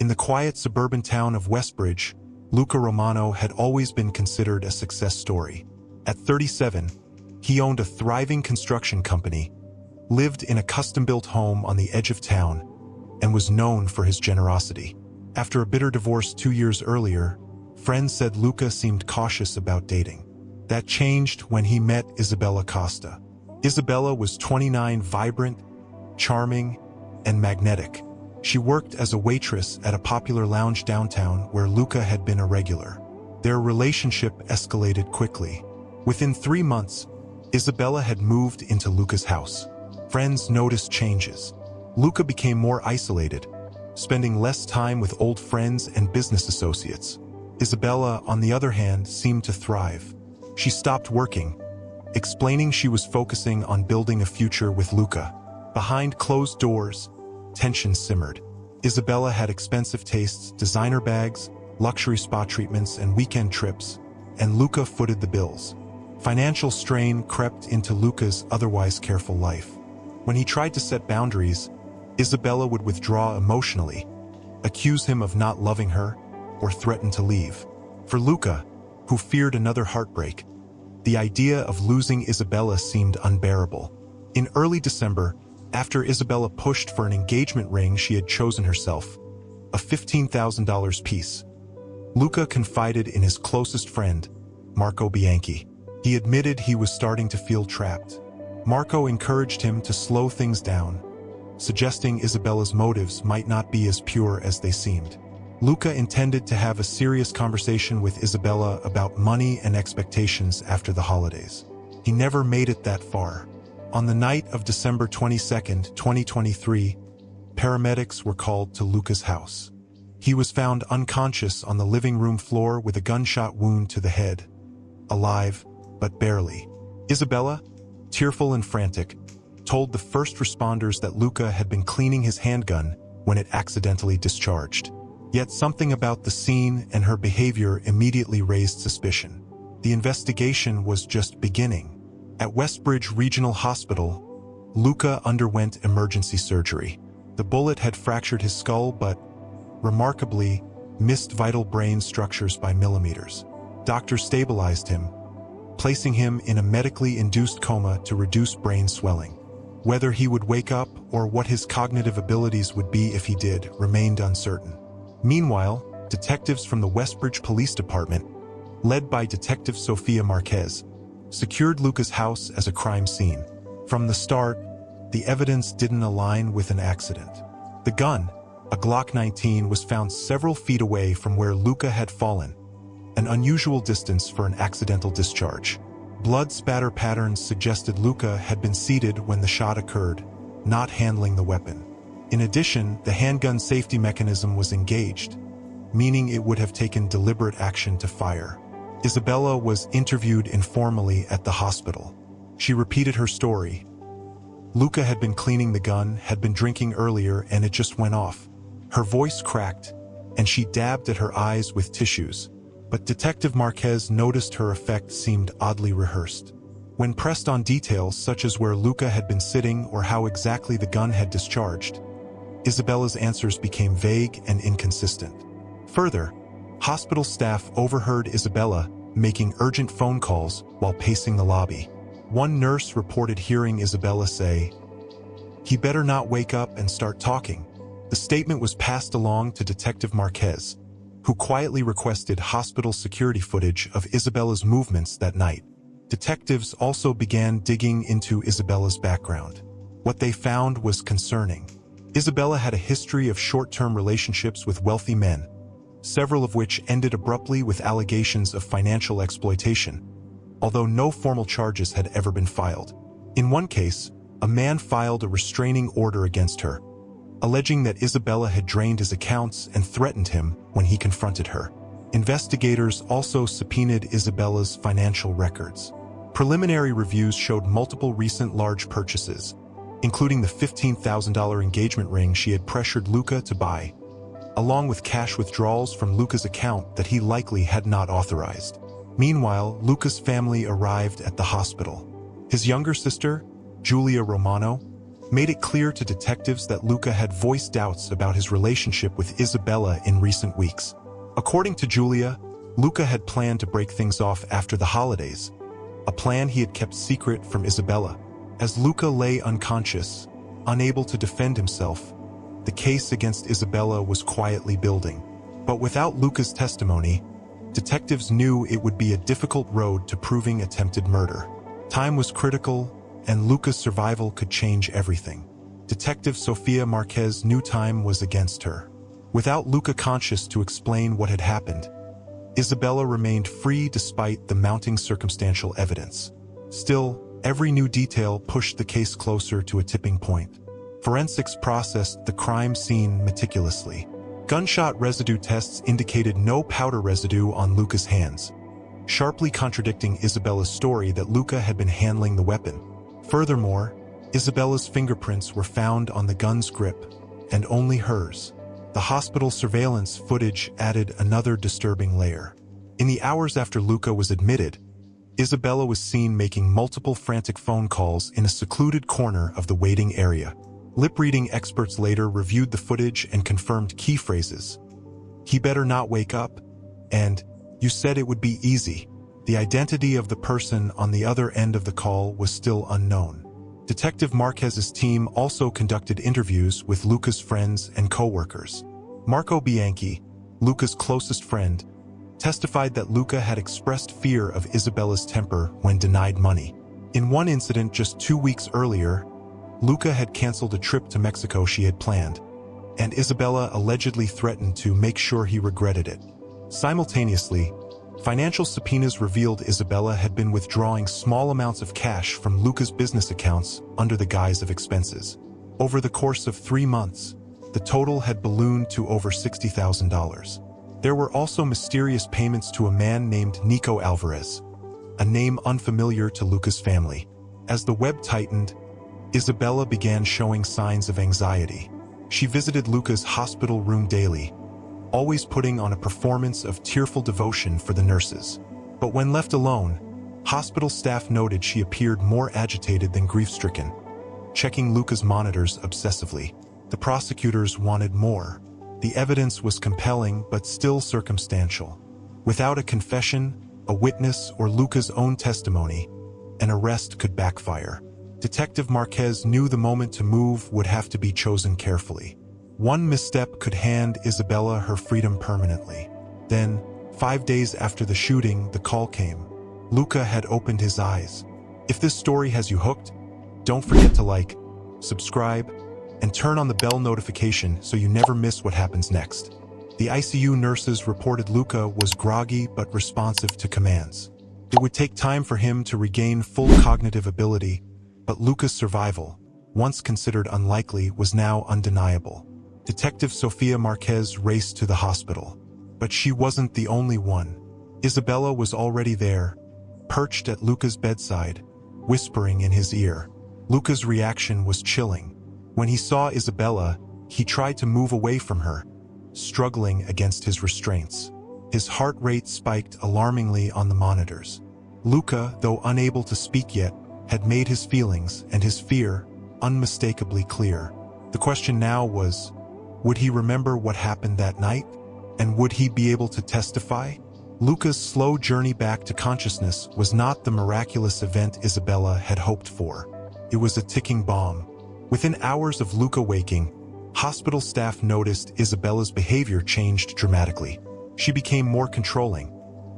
In the quiet suburban town of Westbridge, Luca Romano had always been considered a success story. At 37, he owned a thriving construction company, lived in a custom-built home on the edge of town, and was known for his generosity. After a bitter divorce 2 years earlier, friends said Luca seemed cautious about dating. That changed when he met Isabella Costa. Isabella was 29, vibrant, charming, and magnetic. She worked as a waitress at a popular lounge downtown where Luca had been a regular. Their relationship escalated quickly. Within 3 months, Isabella had moved into Luca's house. Friends noticed changes. Luca became more isolated, spending less time with old friends and business associates. Isabella, on the other hand, seemed to thrive. She stopped working, explaining she was focusing on building a future with Luca. Behind closed doors, tension simmered. Isabella had expensive tastes, designer bags, luxury spa treatments, and weekend trips, and Luca footed the bills. Financial strain crept into Luca's otherwise careful life. When he tried to set boundaries, Isabella would withdraw emotionally, accuse him of not loving her, or threaten to leave. For Luca, who feared another heartbreak, the idea of losing Isabella seemed unbearable. In early December, after Isabella pushed for an engagement ring she had chosen herself, a $15,000 piece, Luca confided in his closest friend, Marco Bianchi. He admitted he was starting to feel trapped. Marco encouraged him to slow things down, suggesting Isabella's motives might not be as pure as they seemed. Luca intended to have a serious conversation with Isabella about money and expectations after the holidays. He never made it that far. On the night of December 22, 2023, paramedics were called to Luca's house. He was found unconscious on the living room floor with a gunshot wound to the head. Alive, but barely. Isabella, tearful and frantic, told the first responders that Luca had been cleaning his handgun when it accidentally discharged. Yet something about the scene and her behavior immediately raised suspicion. The investigation was just beginning. At Westbridge Regional Hospital, Luca underwent emergency surgery. The bullet had fractured his skull but, remarkably, missed vital brain structures by millimeters. Doctors stabilized him, placing him in a medically induced coma to reduce brain swelling. Whether he would wake up or what his cognitive abilities would be if he did remained uncertain. Meanwhile, detectives from the Westbridge Police Department, led by Detective Sofia Marquez, secured Luca's house as a crime scene. From the start, the evidence didn't align with an accident. The gun, a Glock 19, was found several feet away from where Luca had fallen, an unusual distance for an accidental discharge. Blood spatter patterns suggested Luca had been seated when the shot occurred, not handling the weapon. In addition, the handgun safety mechanism was engaged, meaning it would have taken deliberate action to fire. Isabella was interviewed informally at the hospital. She repeated her story. Luca had been cleaning the gun, had been drinking earlier, and it just went off. Her voice cracked, and she dabbed at her eyes with tissues. But Detective Marquez noticed her effect seemed oddly rehearsed. When pressed on details such as where Luca had been sitting or how exactly the gun had discharged, Isabella's answers became vague and inconsistent. Further, hospital staff overheard Isabella making urgent phone calls while pacing the lobby. One nurse reported hearing Isabella say, "He better not wake up and start talking." The statement was passed along to Detective Marquez, who quietly requested hospital security footage of Isabella's movements that night. Detectives also began digging into Isabella's background. What they found was concerning. Isabella had a history of short-term relationships with wealthy men, several of which ended abruptly with allegations of financial exploitation, although no formal charges had ever been filed. In one case, a man filed a restraining order against her, alleging that Isabella had drained his accounts and threatened him when he confronted her. Investigators also subpoenaed Isabella's financial records. Preliminary reviews showed multiple recent large purchases, including the $15,000 engagement ring she had pressured Luca to buy, along with cash withdrawals from Luca's account that he likely had not authorized. Meanwhile, Luca's family arrived at the hospital. His younger sister, Julia Romano, made it clear to detectives that Luca had voiced doubts about his relationship with Isabella in recent weeks. According to Julia, Luca had planned to break things off after the holidays, a plan he had kept secret from Isabella. As Luca lay unconscious, unable to defend himself, the case against Isabella was quietly building. But without Luca's testimony, detectives knew it would be a difficult road to proving attempted murder. Time was critical, and Luca's survival could change everything. Detective Sofia Marquez knew time was against her. Without Luca conscious to explain what had happened, Isabella remained free despite the mounting circumstantial evidence. Still, every new detail pushed the case closer to a tipping point. Forensics processed the crime scene meticulously. Gunshot residue tests indicated no powder residue on Luca's hands, sharply contradicting Isabella's story that Luca had been handling the weapon. Furthermore, Isabella's fingerprints were found on the gun's grip, and only hers. The hospital surveillance footage added another disturbing layer. In the hours after Luca was admitted, Isabella was seen making multiple frantic phone calls in a secluded corner of the waiting area. Lip-reading experts later reviewed the footage and confirmed key phrases. "He better not wake up," and "You said it would be easy." The identity of the person on the other end of the call was still unknown. Detective Marquez's team also conducted interviews with Luca's friends and co-workers. Marco Bianchi, Luca's closest friend, testified that Luca had expressed fear of Isabella's temper when denied money. In one incident just 2 weeks earlier, Luca had canceled a trip to Mexico she had planned, and Isabella allegedly threatened to make sure he regretted it. Simultaneously, financial subpoenas revealed Isabella had been withdrawing small amounts of cash from Luca's business accounts under the guise of expenses. Over the course of 3 months, the total had ballooned to over $60,000. There were also mysterious payments to a man named Nico Alvarez, a name unfamiliar to Luca's family. As the web tightened, Isabella began showing signs of anxiety. She visited Luca's hospital room daily, always putting on a performance of tearful devotion for the nurses. But when left alone, hospital staff noted she appeared more agitated than grief-stricken, checking Luca's monitors obsessively. The prosecutors wanted more. The evidence was compelling but still circumstantial. Without a confession, a witness, or Luca's own testimony, an arrest could backfire. Detective Marquez knew the moment to move would have to be chosen carefully. One misstep could hand Isabella her freedom permanently. Then, 5 days after the shooting, the call came. Luca had opened his eyes. If this story has you hooked, don't forget to like, subscribe, and turn on the bell notification so you never miss what happens next. The ICU nurses reported Luca was groggy but responsive to commands. It would take time for him to regain full cognitive ability, but Luca's survival, once considered unlikely, was now undeniable. Detective Sofia Marquez raced to the hospital. But she wasn't the only one. Isabella was already there, perched at Luca's bedside, whispering in his ear. Luca's reaction was chilling. When he saw Isabella, he tried to move away from her, struggling against his restraints. His heart rate spiked alarmingly on the monitors. Luca, though unable to speak yet, had made his feelings and his fear unmistakably clear. The question now was, would he remember what happened that night? And would he be able to testify? Luca's slow journey back to consciousness was not the miraculous event Isabella had hoped for. It was a ticking bomb. Within hours of Luca waking, hospital staff noticed Isabella's behavior changed dramatically. She became more controlling,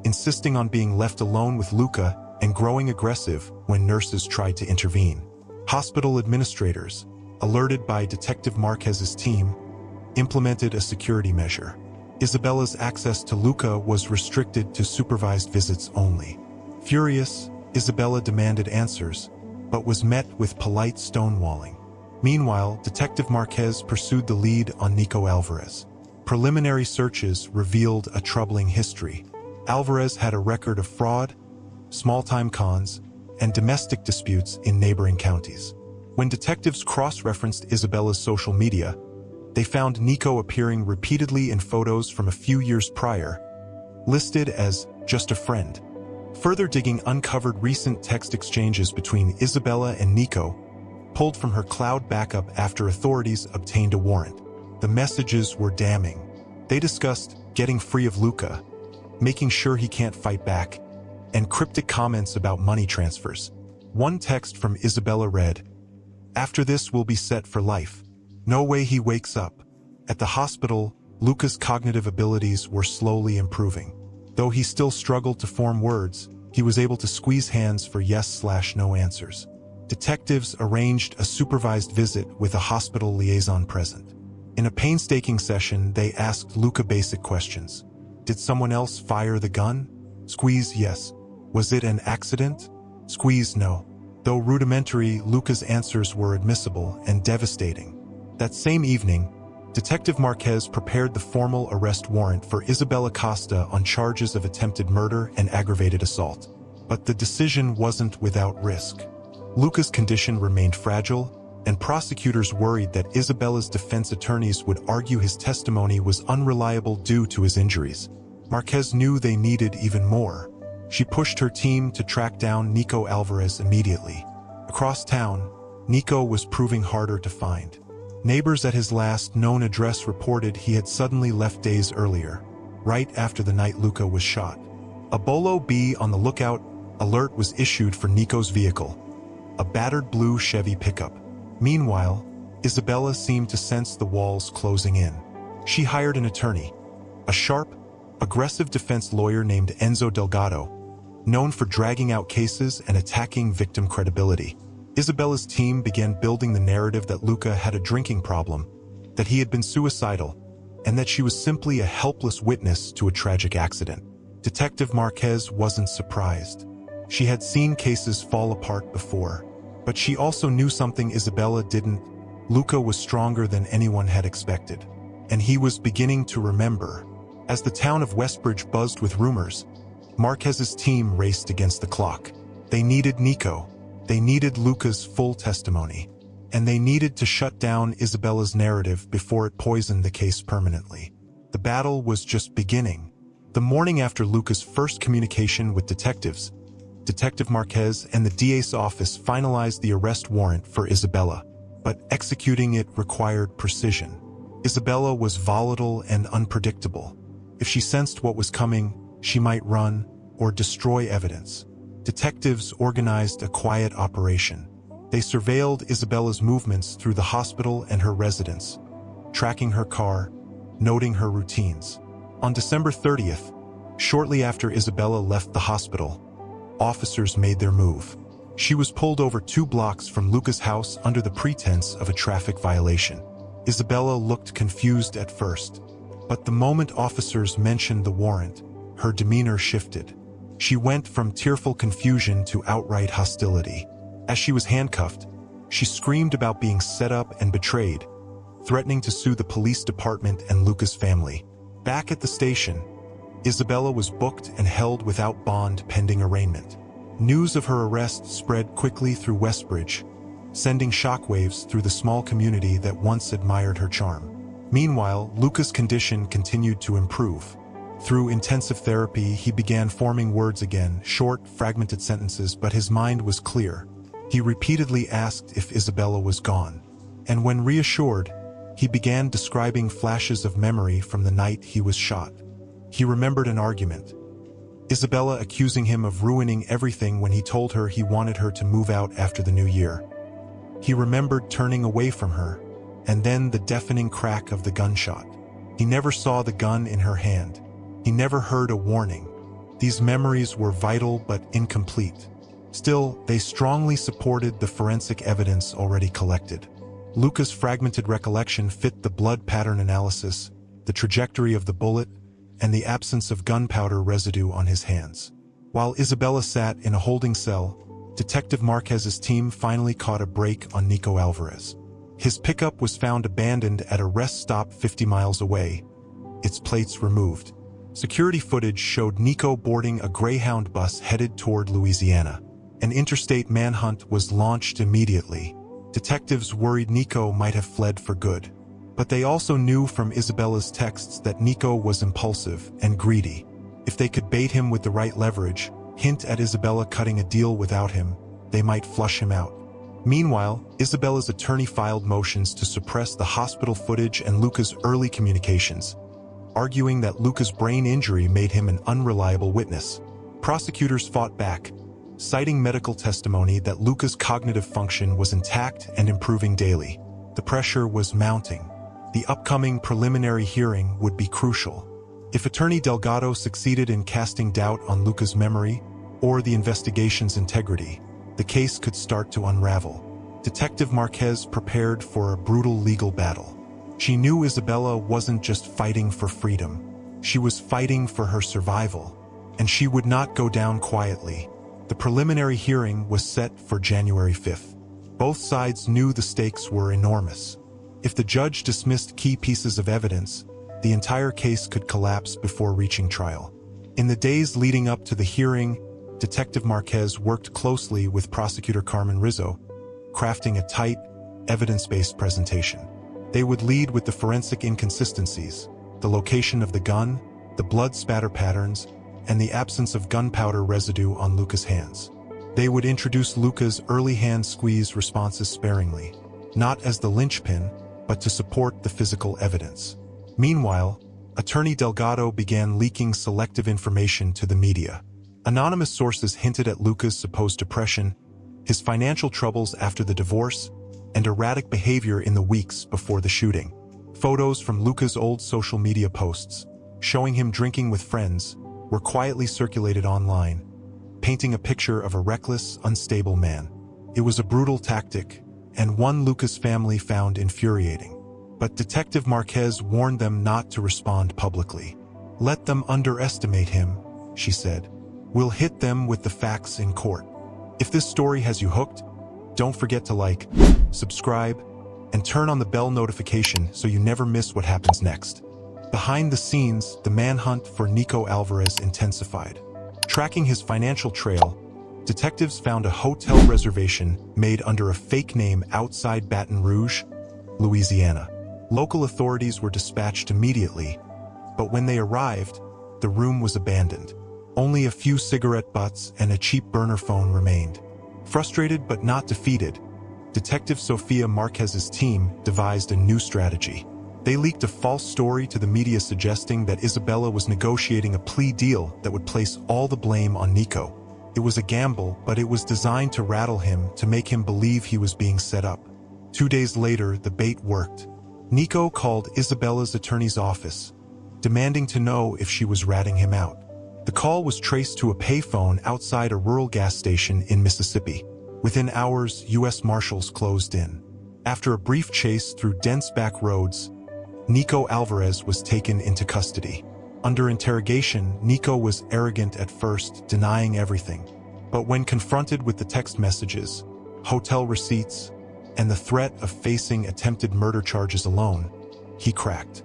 insisting on being left alone with Luca and growing aggressive when nurses tried to intervene. Hospital administrators, alerted by Detective Marquez's team, implemented a security measure. Isabella's access to Luca was restricted to supervised visits only. Furious, Isabella demanded answers, but was met with polite stonewalling. Meanwhile, Detective Marquez pursued the lead on Nico Alvarez. Preliminary searches revealed a troubling history. Alvarez had a record of fraud, small-time cons, and domestic disputes in neighboring counties. When detectives cross-referenced Isabella's social media, they found Nico appearing repeatedly in photos from a few years prior, listed as just a friend. Further digging uncovered recent text exchanges between Isabella and Nico, pulled from her cloud backup after authorities obtained a warrant. The messages were damning. They discussed getting free of Luca, making sure he can't fight back, and cryptic comments about money transfers. One text from Isabella read, "After this we'll be set for life. No way he wakes up." At the hospital, Luca's cognitive abilities were slowly improving. Though he still struggled to form words, he was able to squeeze hands for yes/no answers. Detectives arranged a supervised visit with a hospital liaison present. In a painstaking session, they asked Luca basic questions. Did someone else fire the gun? Squeeze yes. Was it an accident? Squeeze no. Though rudimentary, Luca's answers were admissible and devastating. That same evening, Detective Marquez prepared the formal arrest warrant for Isabella Costa on charges of attempted murder and aggravated assault. But the decision wasn't without risk. Luca's condition remained fragile, and prosecutors worried that Isabella's defense attorneys would argue his testimony was unreliable due to his injuries. Marquez knew they needed even more. She pushed her team to track down Nico Alvarez immediately. Across town, Nico was proving harder to find. Neighbors at his last known address reported he had suddenly left days earlier, right after the night Luca was shot. A Bolo Be on the lookout alert was issued for Nico's vehicle, a battered blue Chevy pickup. Meanwhile, Isabella seemed to sense the walls closing in. She hired an attorney, a sharp, aggressive defense lawyer named Enzo Delgado, known for dragging out cases and attacking victim credibility. Isabella's team began building the narrative that Luca had a drinking problem, that he had been suicidal, and that she was simply a helpless witness to a tragic accident. Detective Marquez wasn't surprised. She had seen cases fall apart before, but she also knew something Isabella didn't. Luca was stronger than anyone had expected, and he was beginning to remember. As the town of Westbridge buzzed with rumors, Marquez's team raced against the clock. They needed Nico. They needed Luca's full testimony, and they needed to shut down Isabella's narrative before it poisoned the case permanently. The battle was just beginning. The morning after Luca's first communication with detectives, Detective Marquez and the DA's office finalized the arrest warrant for Isabella, but executing it required precision. Isabella was volatile and unpredictable. If she sensed what was coming, she might run or destroy evidence. Detectives organized a quiet operation. They surveilled Isabella's movements through the hospital and her residence, tracking her car, noting her routines. On December 30th, shortly after Isabella left the hospital, officers made their move. She was pulled over 2 blocks from Luca's house under the pretense of a traffic violation. Isabella looked confused at first, but the moment officers mentioned the warrant, her demeanor shifted. She went from tearful confusion to outright hostility. As she was handcuffed, she screamed about being set up and betrayed, threatening to sue the police department and Luca's family. Back at the station, Isabella was booked and held without bond pending arraignment. News of her arrest spread quickly through Westbridge, sending shockwaves through the small community that once admired her charm. Meanwhile, Luca's condition continued to improve. Through intensive therapy, he began forming words again, short, fragmented sentences, but his mind was clear. He repeatedly asked if Isabella was gone, and when reassured, he began describing flashes of memory from the night he was shot. He remembered an argument, Isabella accusing him of ruining everything when he told her he wanted her to move out after the new year. He remembered turning away from her, and then the deafening crack of the gunshot. He never saw the gun in her hand. He never heard a warning. These memories were vital but incomplete. Still, they strongly supported the forensic evidence already collected. Luca's fragmented recollection fit the blood pattern analysis, the trajectory of the bullet, and the absence of gunpowder residue on his hands. While Isabella sat in a holding cell, Detective Marquez's team finally caught a break on Nico Alvarez. His pickup was found abandoned at a rest stop 50 miles away, its plates removed. Security footage showed Nico boarding a Greyhound bus headed toward Louisiana. An interstate manhunt was launched immediately. Detectives worried Nico might have fled for good. But they also knew from Isabella's texts that Nico was impulsive and greedy. If they could bait him with the right leverage, hint at Isabella cutting a deal without him, they might flush him out. Meanwhile, Isabella's attorney filed motions to suppress the hospital footage and Luca's early communications, arguing that Luca's brain injury made him an unreliable witness. Prosecutors fought back, citing medical testimony that Luca's cognitive function was intact and improving daily. The pressure was mounting. The upcoming preliminary hearing would be crucial. If Attorney Delgado succeeded in casting doubt on Luca's memory or the investigation's integrity, the case could start to unravel. Detective Marquez prepared for a brutal legal battle. She knew Isabella wasn't just fighting for freedom. She was fighting for her survival, and she would not go down quietly. The preliminary hearing was set for January 5th. Both sides knew the stakes were enormous. If the judge dismissed key pieces of evidence, the entire case could collapse before reaching trial. In the days leading up to the hearing, Detective Marquez worked closely with Prosecutor Carmen Rizzo, crafting a tight, evidence-based presentation. They would lead with the forensic inconsistencies, the location of the gun, the blood spatter patterns, and the absence of gunpowder residue on Luca's hands. They would introduce Luca's early hand squeeze responses sparingly, not as the linchpin, but to support the physical evidence. Meanwhile, Attorney Delgado began leaking selective information to the media. Anonymous sources hinted at Luca's supposed depression, his financial troubles after the divorce, and erratic behavior in the weeks before the shooting. Photos from Luca's old social media posts, showing him drinking with friends, were quietly circulated online, painting a picture of a reckless, unstable man. It was a brutal tactic, and one Luca's family found infuriating. But Detective Marquez warned them not to respond publicly. "Let them underestimate him," she said. "We'll hit them with the facts in court." If this story has you hooked, don't forget to like, subscribe, and turn on the bell notification so you never miss what happens next. Behind the scenes, the manhunt for Nico Alvarez intensified. Tracking his financial trail, detectives found a hotel reservation made under a fake name outside Baton Rouge, Louisiana. Local authorities were dispatched immediately, but when they arrived, the room was abandoned. Only a few cigarette butts and a cheap burner phone remained. Frustrated but not defeated, Detective Sofia Marquez's team devised a new strategy. They leaked a false story to the media suggesting that Isabella was negotiating a plea deal that would place all the blame on Nico. It was a gamble, but it was designed to rattle him, to make him believe he was being set up. 2 days later, the bait worked. Nico called Isabella's attorney's office, demanding to know if she was ratting him out. The call was traced to a payphone outside a rural gas station in Mississippi. Within hours, U.S. Marshals closed in. After a brief chase through dense back roads, Nico Alvarez was taken into custody. Under interrogation, Nico was arrogant at first, denying everything. But when confronted with the text messages, hotel receipts, and the threat of facing attempted murder charges alone, he cracked.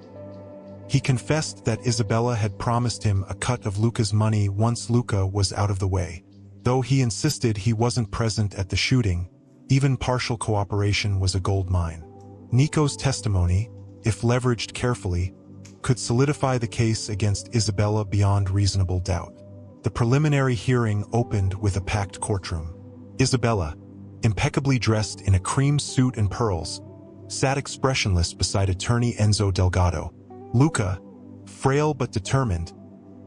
He confessed that Isabella had promised him a cut of Luca's money once Luca was out of the way. Though he insisted he wasn't present at the shooting, even partial cooperation was a gold mine. Nico's testimony, if leveraged carefully, could solidify the case against Isabella beyond reasonable doubt. The preliminary hearing opened with a packed courtroom. Isabella, impeccably dressed in a cream suit and pearls, sat expressionless beside attorney Enzo Delgado. Luca, frail but determined,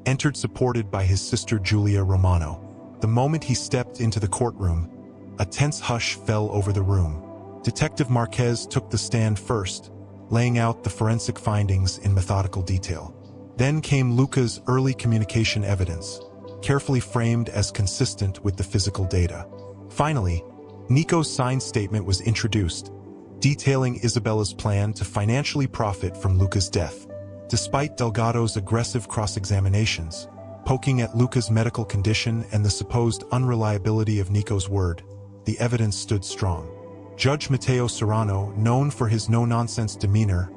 entered supported by his sister Julia Romano. The moment he stepped into the courtroom, a tense hush fell over the room. Detective Marquez took the stand first, laying out the forensic findings in methodical detail. Then came Luca's early communication evidence, carefully framed as consistent with the physical data. Finally, Nico's signed statement was introduced, detailing Isabella's plan to financially profit from Luca's death. Despite Delgado's aggressive cross-examinations, poking at Luca's medical condition and the supposed unreliability of Nico's word, the evidence stood strong. Judge Mateo Serrano, known for his no-nonsense demeanor,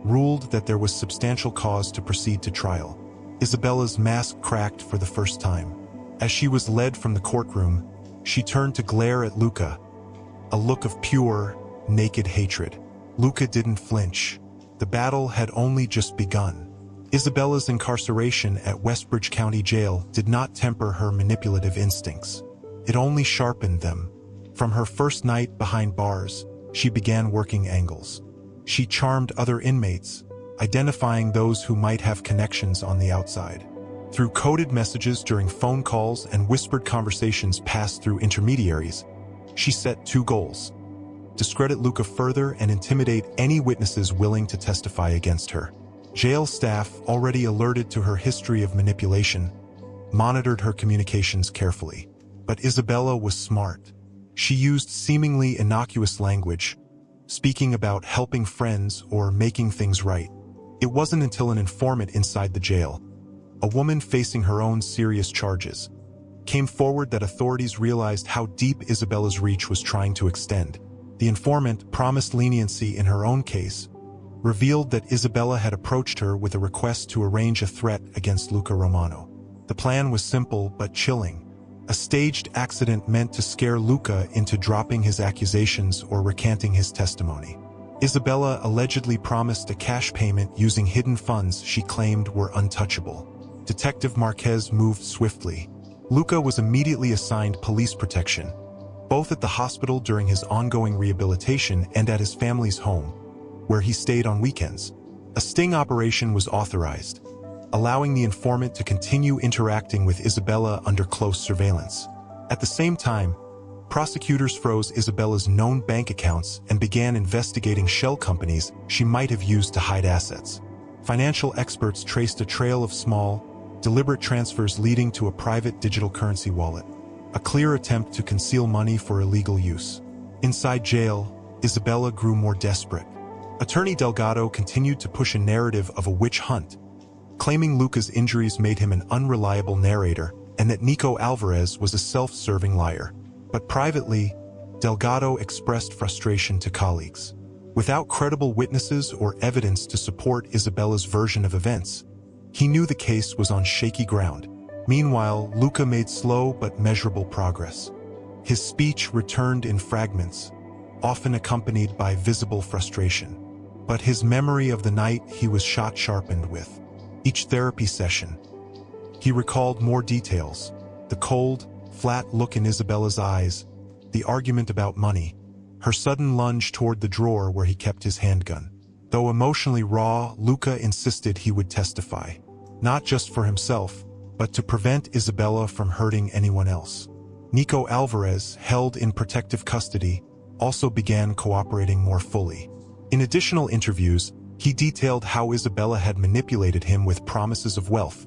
ruled that there was substantial cause to proceed to trial. Isabella's mask cracked for the first time. As she was led from the courtroom, she turned to glare at Luca, a look of pure, naked hatred. Luca didn't flinch. The battle had only just begun. Isabella's incarceration at Westbridge County Jail did not temper her manipulative instincts. It only sharpened them. From her first night behind bars, she began working angles. She charmed other inmates, identifying those who might have connections on the outside. Through coded messages during phone calls and whispered conversations passed through intermediaries, she set two goals: discredit Luca further and intimidate any witnesses willing to testify against her. Jail staff, already alerted to her history of manipulation, monitored her communications carefully. But Isabella was smart. She used seemingly innocuous language, speaking about helping friends or making things right. It wasn't until an informant inside the jail, a woman facing her own serious charges, came forward that authorities realized how deep Isabella's reach was trying to extend. The informant promised leniency in her own case, revealed that Isabella had approached her with a request to arrange a threat against Luca Romano. The plan was simple but chilling: a staged accident meant to scare Luca into dropping his accusations or recanting his testimony. Isabella allegedly promised a cash payment using hidden funds she claimed were untouchable. Detective Marquez moved swiftly. Luca was immediately assigned police protection, both at the hospital during his ongoing rehabilitation and at his family's home, where he stayed on weekends. A sting operation was authorized, allowing the informant to continue interacting with Isabella under close surveillance. At the same time, prosecutors froze Isabella's known bank accounts and began investigating shell companies she might have used to hide assets. Financial experts traced a trail of small, deliberate transfers leading to a private digital currency wallet, a clear attempt to conceal money for illegal use. Inside jail, Isabella grew more desperate. Attorney Delgado continued to push a narrative of a witch hunt, claiming Luca's injuries made him an unreliable narrator and that Nico Alvarez was a self-serving liar. But privately, Delgado expressed frustration to colleagues. Without credible witnesses or evidence to support Isabella's version of events, he knew the case was on shaky ground. Meanwhile, Luca made slow but measurable progress. His speech returned in fragments, often accompanied by visible frustration. But his memory of the night he was shot sharpened with each therapy session. He recalled more details: the cold, flat look in Isabella's eyes, the argument about money, her sudden lunge toward the drawer where he kept his handgun. Though emotionally raw, Luca insisted he would testify, not just for himself, but to prevent Isabella from hurting anyone else. Nico Alvarez, held in protective custody, also began cooperating more fully. In additional interviews, he detailed how Isabella had manipulated him with promises of wealth,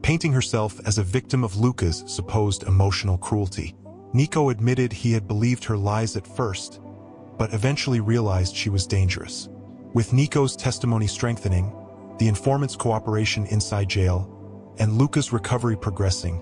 painting herself as a victim of Luca's supposed emotional cruelty. Nico admitted he had believed her lies at first, but eventually realized she was dangerous. With Nico's testimony strengthening, the informant's cooperation inside jail, and Luca's recovery progressing,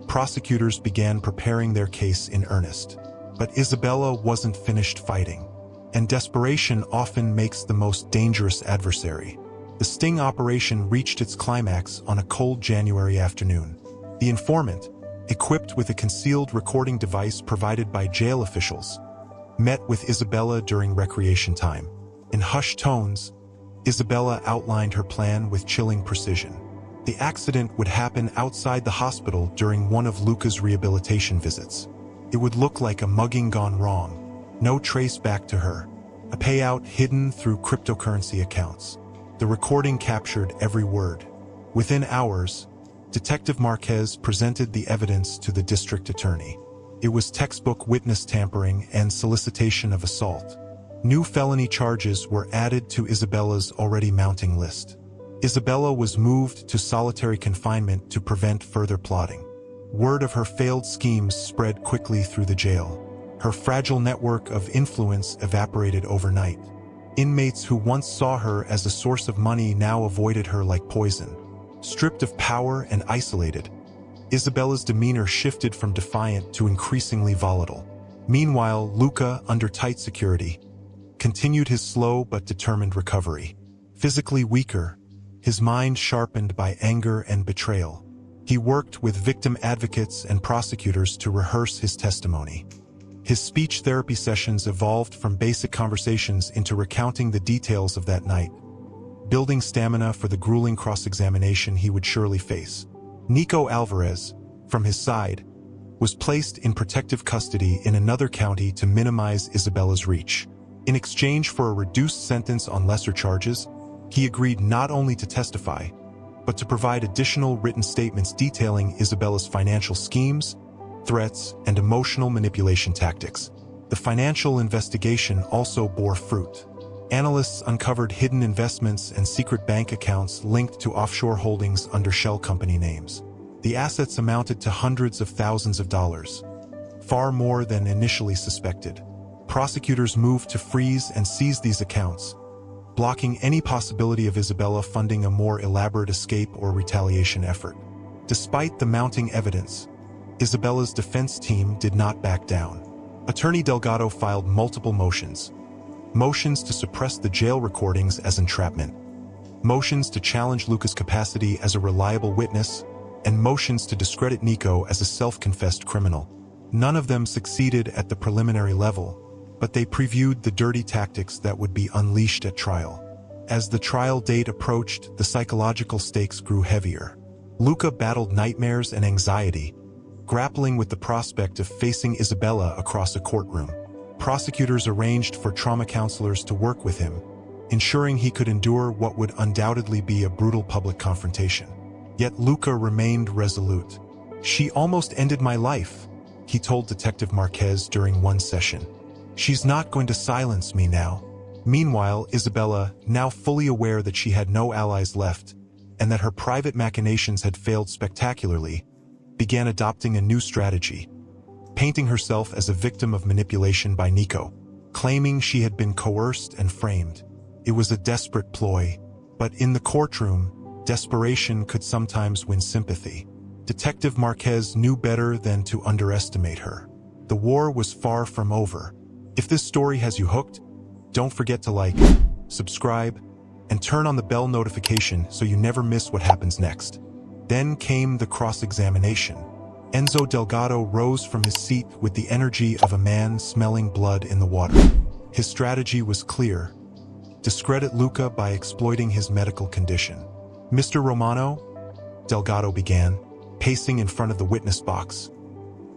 prosecutors began preparing their case in earnest. But Isabella wasn't finished fighting, and desperation often makes the most dangerous adversary. The sting operation reached its climax on a cold January afternoon. The informant, equipped with a concealed recording device provided by jail officials, met with Isabella during recreation time. In hushed tones, Isabella outlined her plan with chilling precision. The accident would happen outside the hospital during one of Luca's rehabilitation visits. It would look like a mugging gone wrong, no trace back to her, a payout hidden through cryptocurrency accounts. The recording captured every word. Within hours, Detective Marquez presented the evidence to the district attorney. It was textbook witness tampering and solicitation of assault. New felony charges were added to Isabella's already mounting list. Isabella was moved to solitary confinement to prevent further plotting. Word of her failed schemes spread quickly through the jail. Her fragile network of influence evaporated overnight. Inmates who once saw her as a source of money now avoided her like poison. Stripped of power and isolated, Isabella's demeanor shifted from defiant to increasingly volatile. Meanwhile, Luca, under tight security, continued his slow but determined recovery. Physically weaker, his mind sharpened by anger and betrayal, he worked with victim advocates and prosecutors to rehearse his testimony. His speech therapy sessions evolved from basic conversations into recounting the details of that night, building stamina for the grueling cross-examination he would surely face. Nico Alvarez, from his side, was placed in protective custody in another county to minimize Isabella's reach. In exchange for a reduced sentence on lesser charges, he agreed not only to testify, but to provide additional written statements detailing Isabella's financial schemes, threats, and emotional manipulation tactics. The financial investigation also bore fruit. Analysts uncovered hidden investments and secret bank accounts linked to offshore holdings under shell company names. The assets amounted to hundreds of thousands of dollars, far more than initially suspected. Prosecutors moved to freeze and seize these accounts, blocking any possibility of Isabella funding a more elaborate escape or retaliation effort. Despite the mounting evidence, Isabella's defense team did not back down. Attorney Delgado filed multiple motions to suppress the jail recordings as entrapment, motions to challenge Luca's capacity as a reliable witness, and motions to discredit Nico as a self-confessed criminal. None of them succeeded at the preliminary level, but they previewed the dirty tactics that would be unleashed at trial. As the trial date approached, the psychological stakes grew heavier. Luca battled nightmares and anxiety, grappling with the prospect of facing Isabella across a courtroom. Prosecutors arranged for trauma counselors to work with him, ensuring he could endure what would undoubtedly be a brutal public confrontation. Yet Luca remained resolute. "She almost ended my life," he told Detective Marquez during one session. "She's not going to silence me now." Meanwhile, Isabella, now fully aware that she had no allies left and that her private machinations had failed spectacularly, began adopting a new strategy, painting herself as a victim of manipulation by Nico, claiming she had been coerced and framed. It was a desperate ploy, but in the courtroom, desperation could sometimes win sympathy. Detective Marquez knew better than to underestimate her. The war was far from over. If this story has you hooked, don't forget to like, subscribe, and turn on the bell notification so you never miss what happens next. Then came the cross-examination. Enzo Delgado rose from his seat with the energy of a man smelling blood in the water. His strategy was clear: discredit Luca by exploiting his medical condition. "Mr. Romano," Delgado began, pacing in front of the witness box,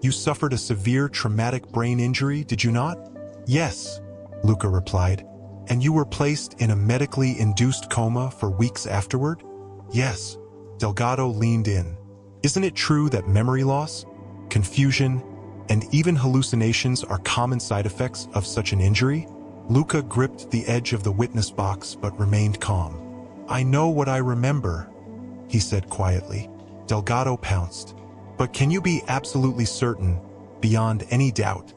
"you suffered a severe traumatic brain injury, did you not?" "Yes," Luca replied. "And you were placed in a medically induced coma for weeks afterward?" "Yes." Delgado leaned in. "Isn't it true that memory loss, confusion, and even hallucinations are common side effects of such an injury?" Luca gripped the edge of the witness box but remained calm. "I know what I remember," he said quietly. Delgado pounced. "But can you be absolutely certain, beyond any doubt,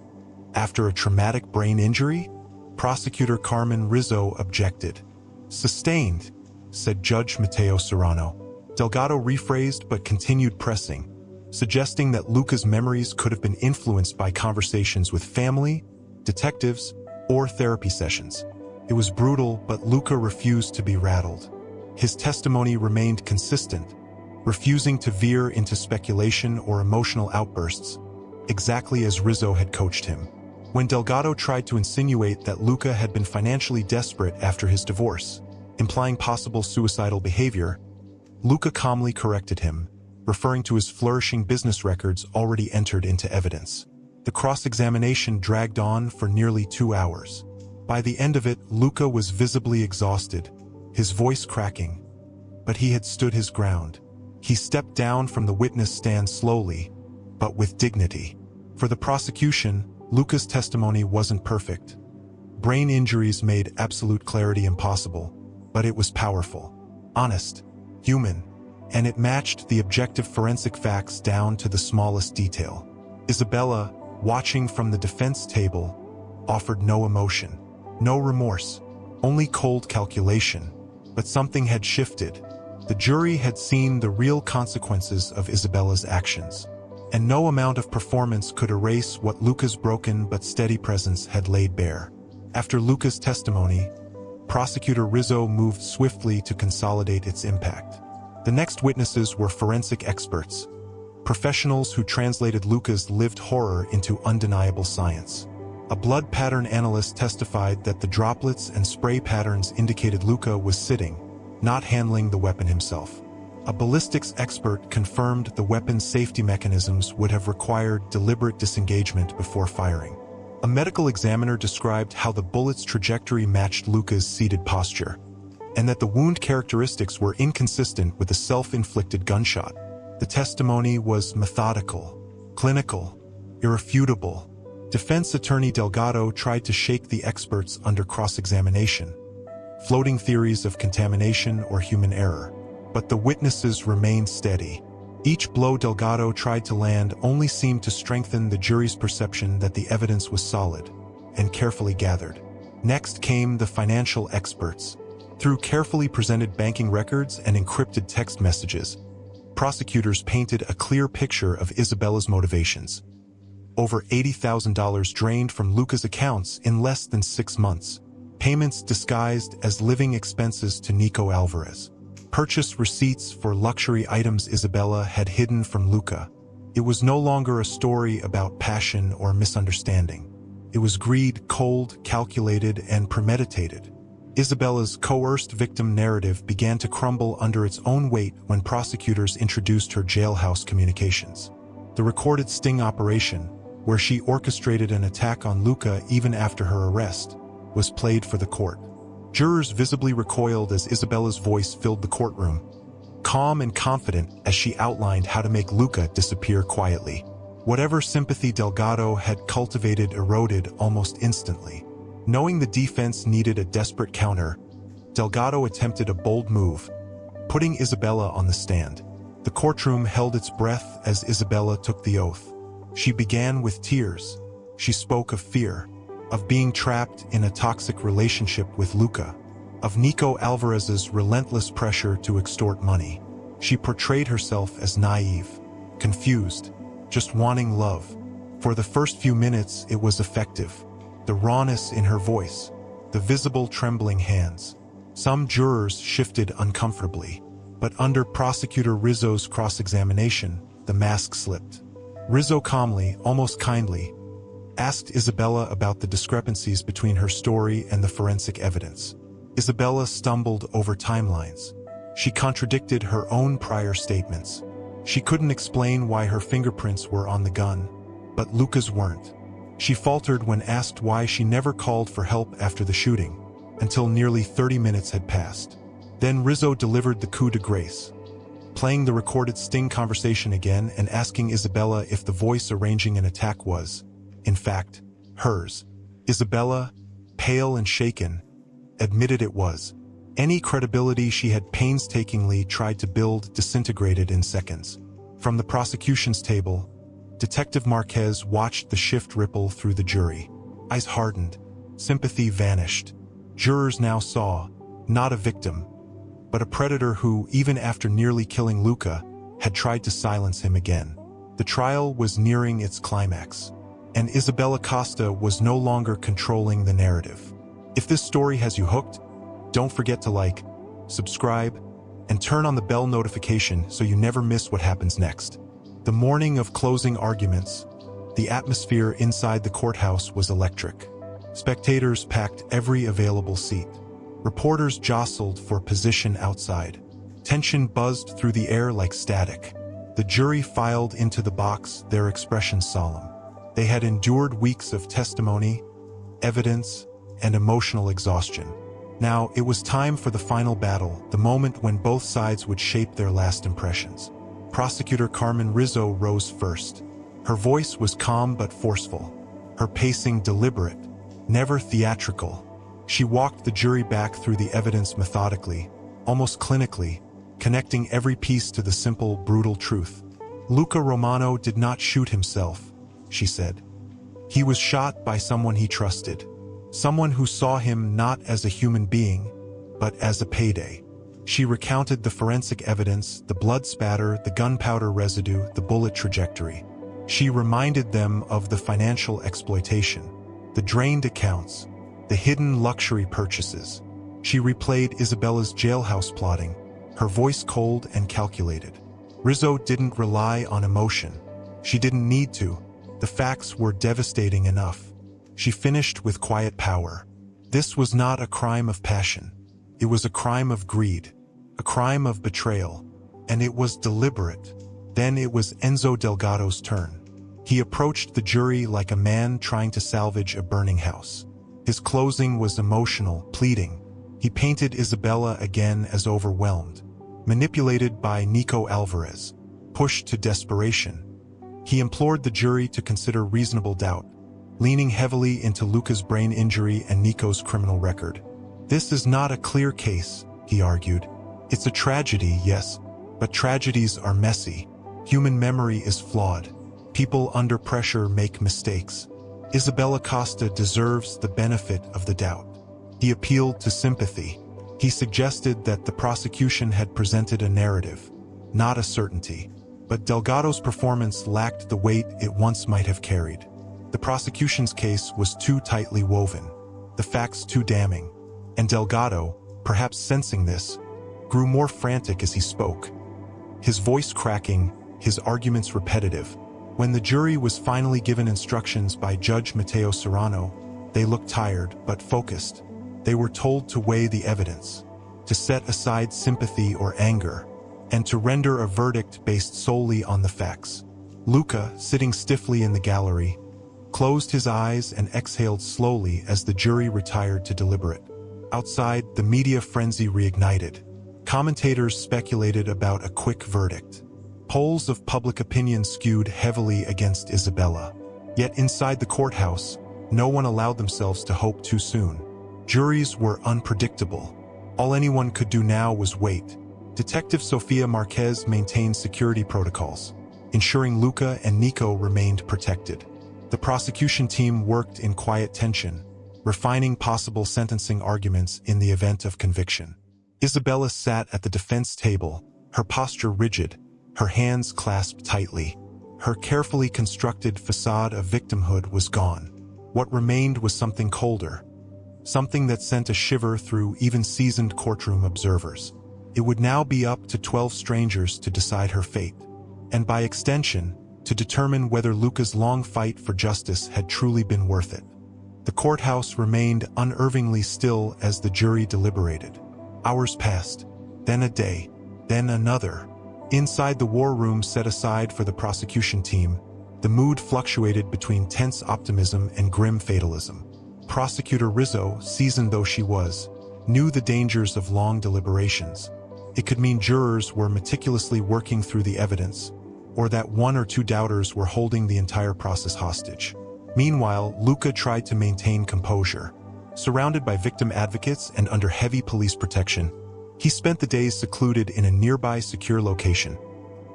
after a traumatic brain injury?" Prosecutor Carmen Rizzo objected. "Sustained," said Judge Mateo Serrano. Delgado rephrased but continued pressing, suggesting that Luca's memories could have been influenced by conversations with family, detectives, or therapy sessions. It was brutal, but Luca refused to be rattled. His testimony remained consistent, refusing to veer into speculation or emotional outbursts, exactly as Rizzo had coached him. When Delgado tried to insinuate that Luca had been financially desperate after his divorce, implying possible suicidal behavior, Luca calmly corrected him, referring to his flourishing business records already entered into evidence. The cross-examination dragged on for nearly 2 hours. By the end of it, Luca was visibly exhausted, his voice cracking, but he had stood his ground. He stepped down from the witness stand slowly, but with dignity. For the prosecution, Luca's testimony wasn't perfect. Brain injuries made absolute clarity impossible, but it was powerful, honest, human, and it matched the objective forensic facts down to the smallest detail. Isabella, watching from the defense table, offered no emotion, no remorse, only cold calculation. But something had shifted. The jury had seen the real consequences of Isabella's actions, and no amount of performance could erase what Luca's broken but steady presence had laid bare. After Luca's testimony, Prosecutor Rizzo moved swiftly to consolidate its impact. The next witnesses were forensic experts, professionals who translated Luca's lived horror into undeniable science. A blood pattern analyst testified that the droplets and spray patterns indicated Luca was sitting, not handling the weapon himself. A ballistics expert confirmed the weapon's safety mechanisms would have required deliberate disengagement before firing. A medical examiner described how the bullet's trajectory matched Luca's seated posture, and that the wound characteristics were inconsistent with a self-inflicted gunshot. The testimony was methodical, clinical, irrefutable. Defense attorney Delgado tried to shake the experts under cross-examination, floating theories of contamination or human error. But the witnesses remained steady. Each blow Delgado tried to land only seemed to strengthen the jury's perception that the evidence was solid and carefully gathered. Next came the financial experts. Through carefully presented banking records and encrypted text messages, prosecutors painted a clear picture of Isabella's motivations. Over $80,000 drained from Luca's accounts in less than 6 months. Payments disguised as living expenses to Nico Alvarez. Purchase receipts for luxury items Isabella had hidden from Luca. It was no longer a story about passion or misunderstanding. It was greed, cold, calculated, and premeditated. Isabella's coerced victim narrative began to crumble under its own weight when prosecutors introduced her jailhouse communications. The recorded sting operation, where she orchestrated an attack on Luca even after her arrest, was played for the court. Jurors visibly recoiled as Isabella's voice filled the courtroom, calm and confident as she outlined how to make Luca disappear quietly. Whatever sympathy Delgado had cultivated eroded almost instantly. Knowing the defense needed a desperate counter, Delgado attempted a bold move, putting Isabella on the stand. The courtroom held its breath as Isabella took the oath. She began with tears. She spoke of fear, of being trapped in a toxic relationship with Luca, of Nico Alvarez's relentless pressure to extort money. She portrayed herself as naive, confused, just wanting love. For the first few minutes, it was effective. The rawness in her voice, the visible trembling hands. Some jurors shifted uncomfortably, but under Prosecutor Rizzo's cross-examination, the mask slipped. Rizzo calmly, almost kindly, asked Isabella about the discrepancies between her story and the forensic evidence. Isabella stumbled over timelines. She contradicted her own prior statements. She couldn't explain why her fingerprints were on the gun, but Luca's weren't. She faltered when asked why she never called for help after the shooting, until nearly 30 minutes had passed. Then Rizzo delivered the coup de grace, playing the recorded sting conversation again and asking Isabella if the voice arranging an attack was, in fact, hers. Isabella, pale and shaken, admitted it was. Any credibility she had painstakingly tried to build disintegrated in seconds. From the prosecution's table, Detective Marquez watched the shift ripple through the jury. Eyes hardened, sympathy vanished. Jurors now saw, not a victim, but a predator who, even after nearly killing Luca, had tried to silence him again. The trial was nearing its climax, and Isabella Costa was no longer controlling the narrative. If this story has you hooked, don't forget to like, subscribe, and turn on the bell notification so you never miss what happens next. The morning of closing arguments, the atmosphere inside the courthouse was electric. Spectators packed every available seat. Reporters jostled for position outside. Tension buzzed through the air like static. The jury filed into the box, their expressions solemn. They had endured weeks of testimony, evidence, and emotional exhaustion. Now, it was time for the final battle, the moment when both sides would shape their last impressions. Prosecutor Carmen Rizzo rose first. Her voice was calm but forceful, her pacing deliberate, never theatrical. She walked the jury back through the evidence methodically, almost clinically, connecting every piece to the simple, brutal truth. Luca Romano did not shoot himself, she said. He was shot by someone he trusted, someone who saw him not as a human being, but as a payday. She recounted the forensic evidence, the blood spatter, the gunpowder residue, the bullet trajectory. She reminded them of the financial exploitation, the drained accounts, the hidden luxury purchases. She replayed Isabella's jailhouse plotting, her voice cold and calculated. Rizzo didn't rely on emotion. She didn't need to. The facts were devastating enough. She finished with quiet power. This was not a crime of passion. It was a crime of greed, a crime of betrayal, And it was deliberate. Then it was Enzo Delgado's turn. He approached the jury like a man trying to salvage a burning house. His closing was emotional, pleading. He painted Isabella again as overwhelmed, manipulated by Nico Alvarez, pushed to desperation. He implored the jury to consider reasonable doubt, leaning heavily into Luca's brain injury and Nico's criminal record. This is not a clear case, he argued. It's a tragedy, yes, but tragedies are messy. Human memory is flawed. People under pressure make mistakes. Isabella Costa deserves the benefit of the doubt. He appealed to sympathy. He suggested that the prosecution had presented a narrative, not a certainty. But Delgado's performance lacked the weight it once might have carried. The prosecution's case was too tightly woven, the facts too damning, and Delgado, perhaps sensing this, grew more frantic as he spoke. His voice cracking, his arguments repetitive. When the jury was finally given instructions by Judge Mateo Serrano, they looked tired but focused. They were told to weigh the evidence, to set aside sympathy or anger, and to render a verdict based solely on the facts. Luca, sitting stiffly in the gallery, closed his eyes and exhaled slowly as the jury retired to deliberate. Outside, the media frenzy reignited. Commentators speculated about a quick verdict. Polls of public opinion skewed heavily against Isabella. Yet inside the courthouse, no one allowed themselves to hope too soon. Juries were unpredictable. All anyone could do now was wait. Detective Sofia Marquez maintained security protocols, ensuring Luca and Nico remained protected. The prosecution team worked in quiet tension, refining possible sentencing arguments in the event of conviction. Isabella sat at the defense table, her posture rigid, her hands clasped tightly. Her carefully constructed facade of victimhood was gone. What remained was something colder, something that sent a shiver through even seasoned courtroom observers. It would now be up to 12 strangers to decide her fate, and by extension, to determine whether Luca's long fight for justice had truly been worth it. The courthouse remained unervingly still as the jury deliberated. Hours passed, then a day, then another. Inside the war room set aside for the prosecution team, the mood fluctuated between tense optimism and grim fatalism. Prosecutor Rizzo, seasoned though she was, knew the dangers of long deliberations. It could mean jurors were meticulously working through the evidence, or that one or two doubters were holding the entire process hostage. Meanwhile, Luca tried to maintain composure. Surrounded by victim advocates and under heavy police protection, he spent the days secluded in a nearby secure location.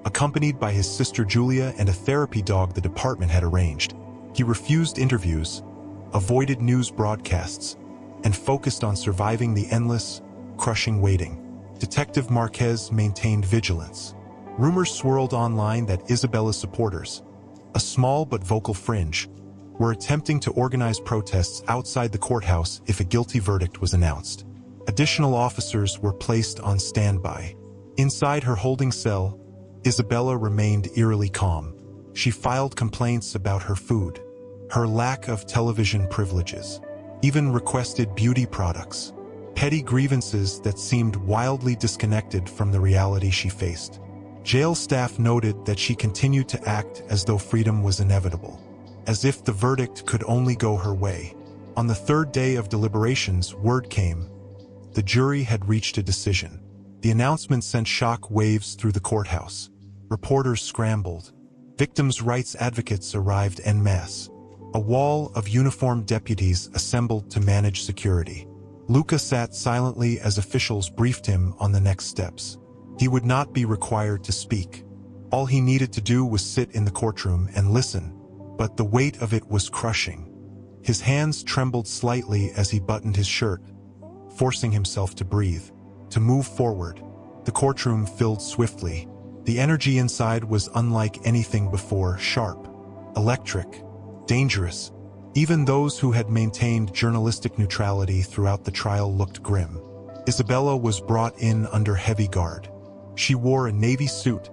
Accompanied by his sister Julia and a therapy dog the department had arranged, he refused interviews, avoided news broadcasts, and focused on surviving the endless, crushing waiting. Detective Marquez maintained vigilance. Rumors swirled online that Isabella's supporters, a small but vocal fringe, were attempting to organize protests outside the courthouse if a guilty verdict was announced. Additional officers were placed on standby. Inside her holding cell, Isabella remained eerily calm. She filed complaints about her food, her lack of television privileges, even requested beauty products. Petty grievances that seemed wildly disconnected from the reality she faced. Jail staff noted that she continued to act as though freedom was inevitable, as if the verdict could only go her way. On the third day of deliberations, word came. The jury had reached a decision. The announcement sent shock waves through the courthouse. Reporters scrambled. Victims' rights advocates arrived en masse. A wall of uniformed deputies assembled to manage security. Luca sat silently as officials briefed him on the next steps. He would not be required to speak. All he needed to do was sit in the courtroom and listen, but the weight of it was crushing. His hands trembled slightly as he buttoned his shirt, forcing himself to breathe, to move forward. The courtroom filled swiftly. The energy inside was unlike anything before, sharp, electric, dangerous. Even those who had maintained journalistic neutrality throughout the trial looked grim. Isabella was brought in under heavy guard. She wore a navy suit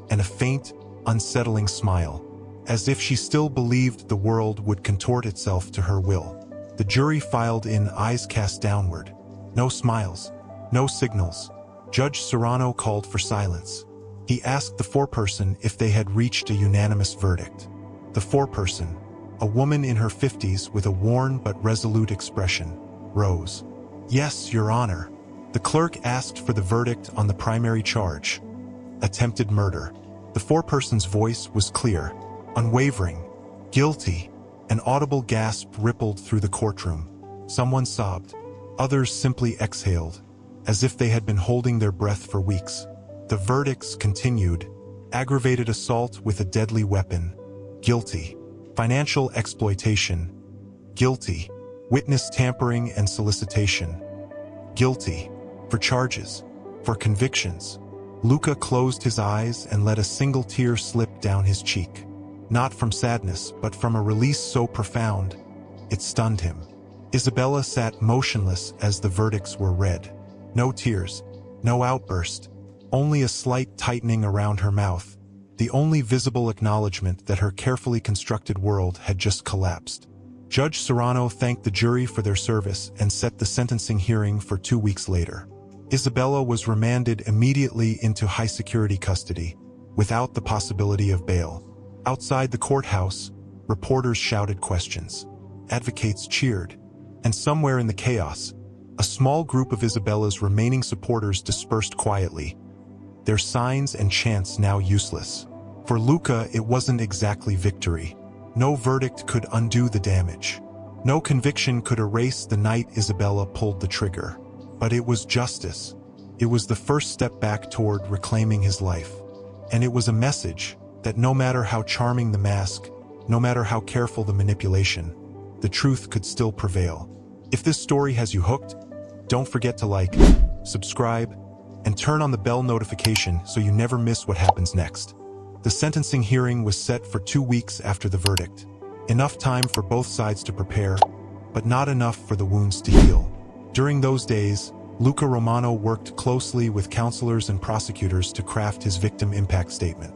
and a faint, unsettling smile, as if she still believed the world would contort itself to her will. The jury filed in, eyes cast downward. No smiles, no signals. Judge Serrano called for silence. He asked the foreperson if they had reached a unanimous verdict. The foreperson, a woman in her 50s with a worn but resolute expression, rose. "Yes, Your Honor." The clerk asked for the verdict on the primary charge, attempted murder. The foreperson's voice was clear, unwavering, guilty. An audible gasp rippled through the courtroom. Someone sobbed. Others simply exhaled, as if they had been holding their breath for weeks. The verdicts continued. Aggravated assault with a deadly weapon, guilty. Financial exploitation, guilty. Witness tampering and solicitation, guilty. For charges, for convictions. Luca closed his eyes and let a single tear slip down his cheek. Not from sadness, but from a release so profound, it stunned him. Isabella sat motionless as the verdicts were read. No tears, no outburst, only a slight tightening around her mouth, the only visible acknowledgement that her carefully constructed world had just collapsed. Judge Serrano thanked the jury for their service and set the sentencing hearing for 2 weeks later. Isabella was remanded immediately into high-security custody, without the possibility of bail. Outside the courthouse, reporters shouted questions. Advocates cheered. And somewhere in the chaos, a small group of Isabella's remaining supporters dispersed quietly, their signs and chants now useless. For Luca, it wasn't exactly victory. No verdict could undo the damage. No conviction could erase the night Isabella pulled the trigger. But it was justice. It was the first step back toward reclaiming his life. And it was a message that no matter how charming the mask, no matter how careful the manipulation, the truth could still prevail. If this story has you hooked, don't forget to like, subscribe, and turn on the bell notification so you never miss what happens next. The sentencing hearing was set for 2 weeks after the verdict. Enough time for both sides to prepare, but not enough for the wounds to heal. During those days, Luca Romano worked closely with counselors and prosecutors to craft his victim impact statement.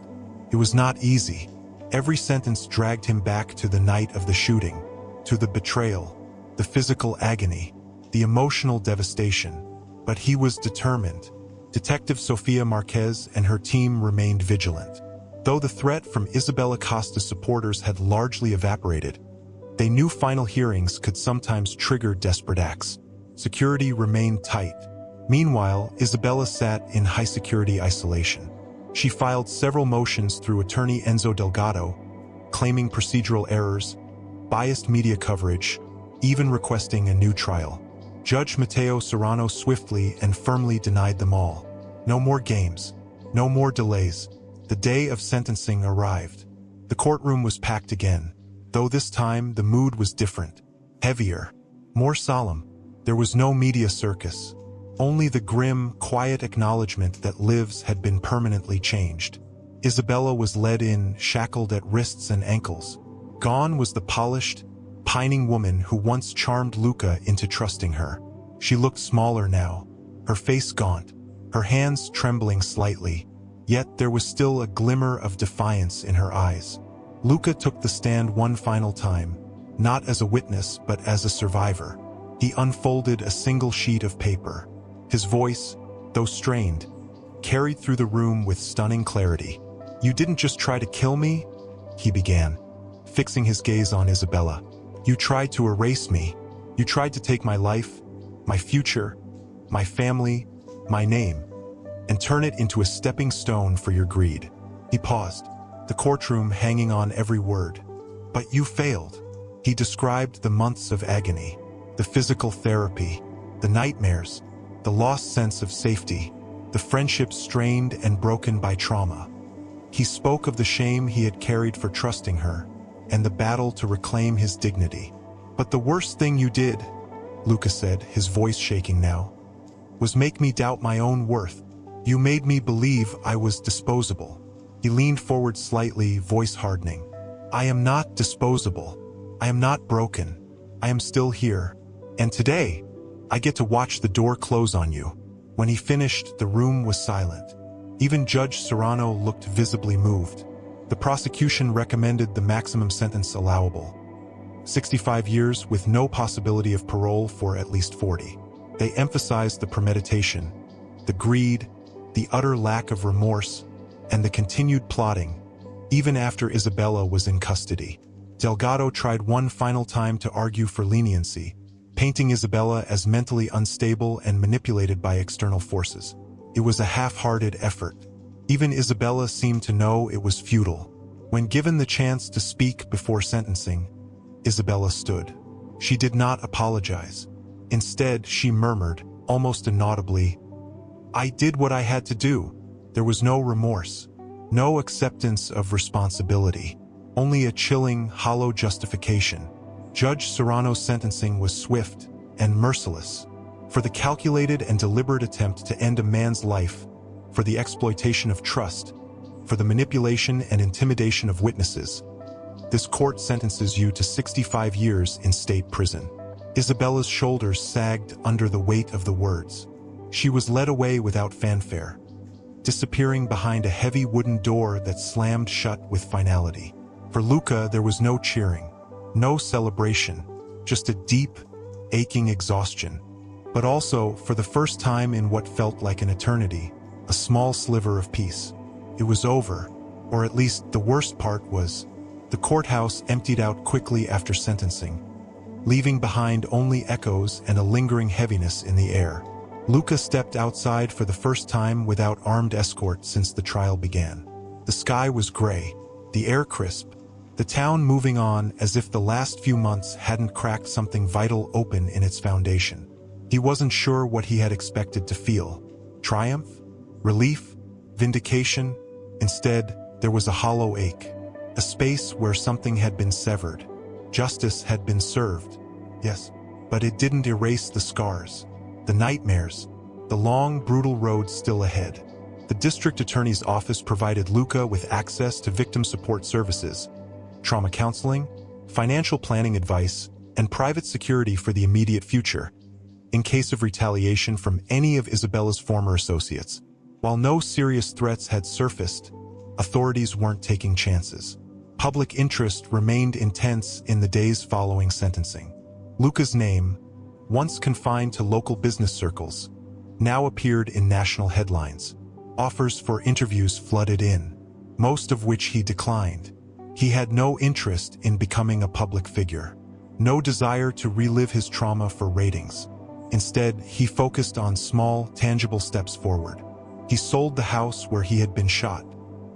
It was not easy. Every sentence dragged him back to the night of the shooting, to the betrayal, the physical agony, the emotional devastation. But he was determined. Detective Sofia Marquez and her team remained vigilant. Though the threat from Isabella Costa's supporters had largely evaporated, they knew final hearings could sometimes trigger desperate acts. Security remained tight. Meanwhile, Isabella sat in high-security isolation. She filed several motions through attorney Enzo Delgado, claiming procedural errors, biased media coverage, even requesting a new trial. Judge Matteo Serrano swiftly and firmly denied them all. No more games. No more delays. The day of sentencing arrived. The courtroom was packed again, though this time the mood was different, heavier, more solemn. There was no media circus. Only the grim, quiet acknowledgement that lives had been permanently changed. Isabella was led in, shackled at wrists and ankles. Gone was the polished, pining woman who once charmed Luca into trusting her. She looked smaller now, her face gaunt, her hands trembling slightly, yet there was still a glimmer of defiance in her eyes. Luca took the stand one final time, not as a witness but as a survivor. He unfolded a single sheet of paper. His voice, though strained, carried through the room with stunning clarity. "You didn't just try to kill me," he began, fixing his gaze on Isabella. "You tried to erase me. You tried to take my life, my future, my family, my name, and turn it into a stepping stone for your greed." He paused, the courtroom hanging on every word. "But you failed." He described the months of agony, the physical therapy, the nightmares, the lost sense of safety, the friendships strained and broken by trauma. He spoke of the shame he had carried for trusting her, and the battle to reclaim his dignity. "But the worst thing you did," Luca said, his voice shaking now, "was make me doubt my own worth. You made me believe I was disposable." He leaned forward slightly, voice hardening. "I am not disposable. I am not broken. I am still here. And today, I get to watch the door close on you." When he finished, the room was silent. Even Judge Serrano looked visibly moved. The prosecution recommended the maximum sentence allowable, 65 years with no possibility of parole for at least 40. They emphasized the premeditation, the greed, the utter lack of remorse, and the continued plotting, even after Isabella was in custody. Delgado tried one final time to argue for leniency, painting Isabella as mentally unstable and manipulated by external forces. It was a half-hearted effort. Even Isabella seemed to know it was futile. When given the chance to speak before sentencing, Isabella stood. She did not apologize. Instead, she murmured, almost inaudibly, "I did what I had to do." There was no remorse, no acceptance of responsibility, only a chilling, hollow justification. Judge Serrano's sentencing was swift and merciless. For the calculated and deliberate attempt to end a man's life, for the exploitation of trust, for the manipulation and intimidation of witnesses, this court sentences you to 65 years in state prison. Isabella's shoulders sagged under the weight of the words. She was led away without fanfare, disappearing behind a heavy wooden door that slammed shut with finality. For Luca, there was no cheering, no celebration, just a deep, aching exhaustion. But also, for the first time in what felt like an eternity, a small sliver of peace. It was over, or at least the worst part was, the courthouse emptied out quickly after sentencing, leaving behind only echoes and a lingering heaviness in the air. Luca stepped outside for the first time without armed escort since the trial began. The sky was gray, the air crisp, the town moving on as if the last few months hadn't cracked something vital open in its foundation. He wasn't sure what he had expected to feel. Triumph? Relief? Vindication? Instead, there was a hollow ache. A space where something had been severed. Justice had been served. Yes, but it didn't erase the scars, the nightmares, the long, brutal road still ahead. The district attorney's office provided Luca with access to victim support services, trauma counseling, financial planning advice, and private security for the immediate future, in case of retaliation from any of Isabella's former associates. While no serious threats had surfaced, authorities weren't taking chances. Public interest remained intense in the days following sentencing. Luca's name, once confined to local business circles, now appeared in national headlines. Offers for interviews flooded in, most of which he declined. He had no interest in becoming a public figure, no desire to relive his trauma for ratings. Instead, he focused on small, tangible steps forward. He sold the house where he had been shot.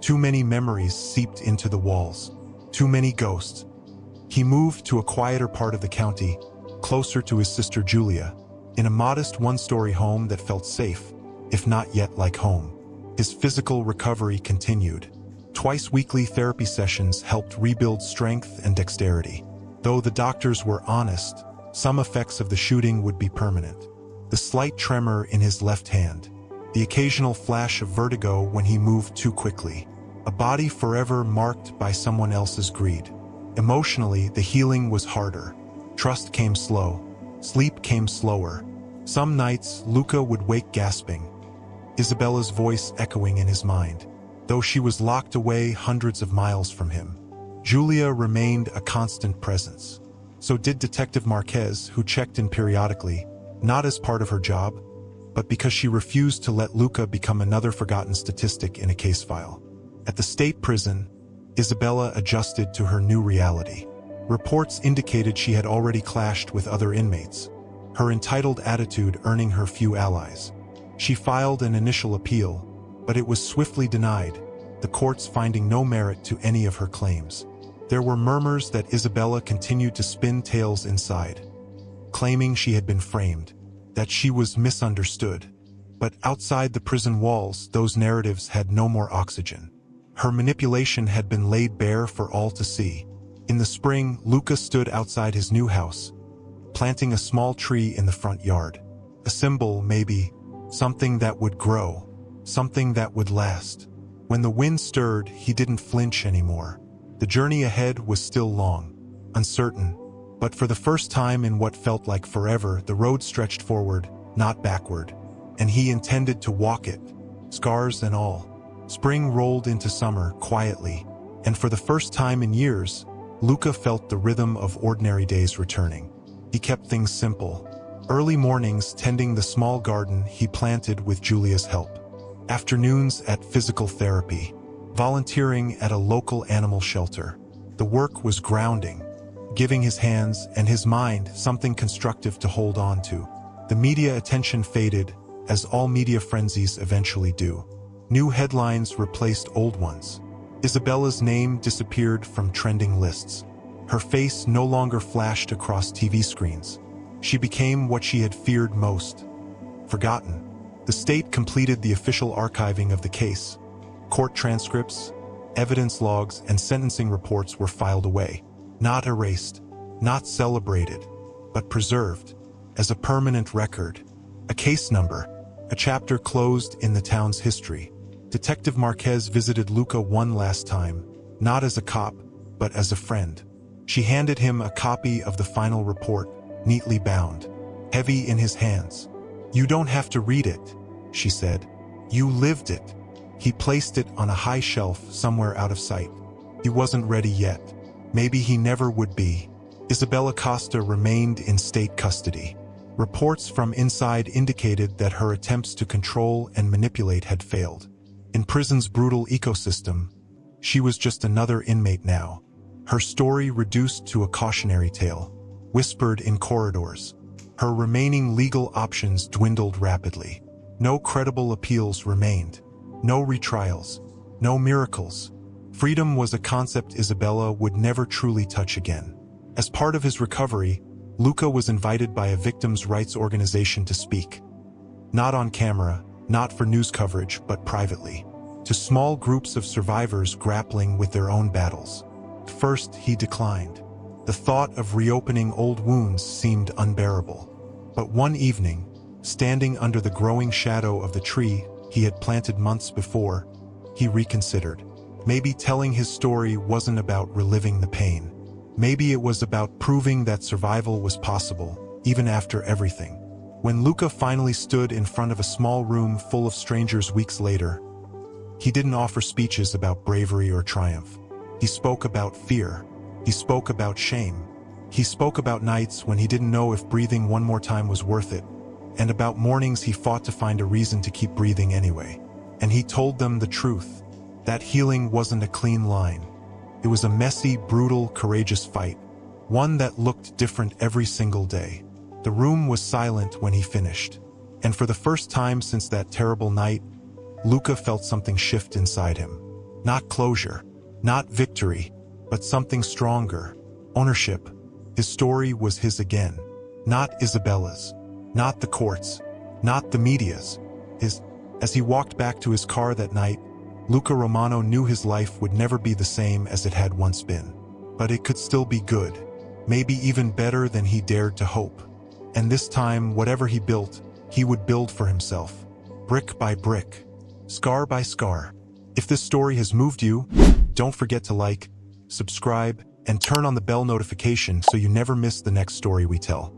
Too many memories seeped into the walls. Too many ghosts. He moved to a quieter part of the county, closer to his sister Julia, in a modest one-story home that felt safe, if not yet like home. His physical recovery continued. Twice-weekly therapy sessions helped rebuild strength and dexterity. Though the doctors were honest, some effects of the shooting would be permanent. The slight tremor in his left hand, the occasional flash of vertigo when he moved too quickly, a body forever marked by someone else's greed. Emotionally, the healing was harder. Trust came slow. Sleep came slower. Some nights, Luca would wake gasping, Isabella's voice echoing in his mind, though she was locked away hundreds of miles from him. Julia remained a constant presence. So did Detective Marquez, who checked in periodically, not as part of her job, but because she refused to let Luca become another forgotten statistic in a case file. At the state prison, Isabella adjusted to her new reality. Reports indicated she had already clashed with other inmates, her entitled attitude earning her few allies. She filed an initial appeal, but it was swiftly denied, the courts finding no merit to any of her claims. There were murmurs that Isabella continued to spin tales inside, claiming she had been framed, that she was misunderstood. But outside the prison walls, those narratives had no more oxygen. Her manipulation had been laid bare for all to see. In the spring, Luca stood outside his new house, planting a small tree in the front yard. A symbol, maybe, something that would grow, something that would last. When the wind stirred, he didn't flinch anymore. The journey ahead was still long, uncertain, but for the first time in what felt like forever, the road stretched forward, not backward, and he intended to walk it, scars and all. Spring rolled into summer quietly, and for the first time in years, Luca felt the rhythm of ordinary days returning. He kept things simple. Early mornings tending the small garden he planted with Julia's help. Afternoons at physical therapy. volunteering at a local animal shelter. The work was grounding, giving his hands and his mind something constructive to hold on to. The media attention faded, as all media frenzies eventually do. New headlines replaced old ones. Isabella's name disappeared from trending lists. Her face no longer flashed across TV screens. She became what she had feared most: forgotten. The state completed the official archiving of the case. Court transcripts, evidence logs, and sentencing reports were filed away. Not erased, not celebrated, but preserved as a permanent record. A case number, a chapter closed in the town's history. Detective Marquez visited Luca one last time, not as a cop, but as a friend. She handed him a copy of the final report, neatly bound, heavy in his hands. "You don't have to read it," she said. "You lived it." He placed it on a high shelf somewhere out of sight. He wasn't ready yet. Maybe he never would be. Isabella Costa remained in state custody. Reports from inside indicated that her attempts to control and manipulate had failed. In prison's brutal ecosystem, she was just another inmate now. Her story reduced to a cautionary tale, whispered in corridors. Her remaining legal options dwindled rapidly. No credible appeals remained. No retrials. No miracles. Freedom was a concept Isabella would never truly touch again. As part of his recovery, Luca was invited by a victims' rights organization to speak. Not on camera, not for news coverage, but privately. To small groups of survivors grappling with their own battles. At first, he declined. The thought of reopening old wounds seemed unbearable. But one evening, standing under the growing shadow of the tree he had planted months before, he reconsidered. Maybe telling his story wasn't about reliving the pain. Maybe it was about proving that survival was possible, even after everything. When Luca finally stood in front of a small room full of strangers weeks later, he didn't offer speeches about bravery or triumph. He spoke about fear. He spoke about shame. He spoke about nights when he didn't know if breathing one more time was worth it, and about mornings he fought to find a reason to keep breathing anyway. And he told them the truth. That healing wasn't a clean line. It was a messy, brutal, courageous fight, one that looked different every single day. The room was silent when he finished, and for the first time since that terrible night, Luca felt something shift inside him. Not closure, not victory, but something stronger. Ownership. His story was his again. Not Isabella's. Not the court's. Not the media's. His. As he walked back to his car that night, Luca Romano knew his life would never be the same as it had once been. But it could still be good. Maybe even better than he dared to hope. And this time, whatever he built, he would build for himself. Brick by brick. Scar by scar. If this story has moved you, don't forget to like, subscribe, and turn on the bell notification so you never miss the next story we tell.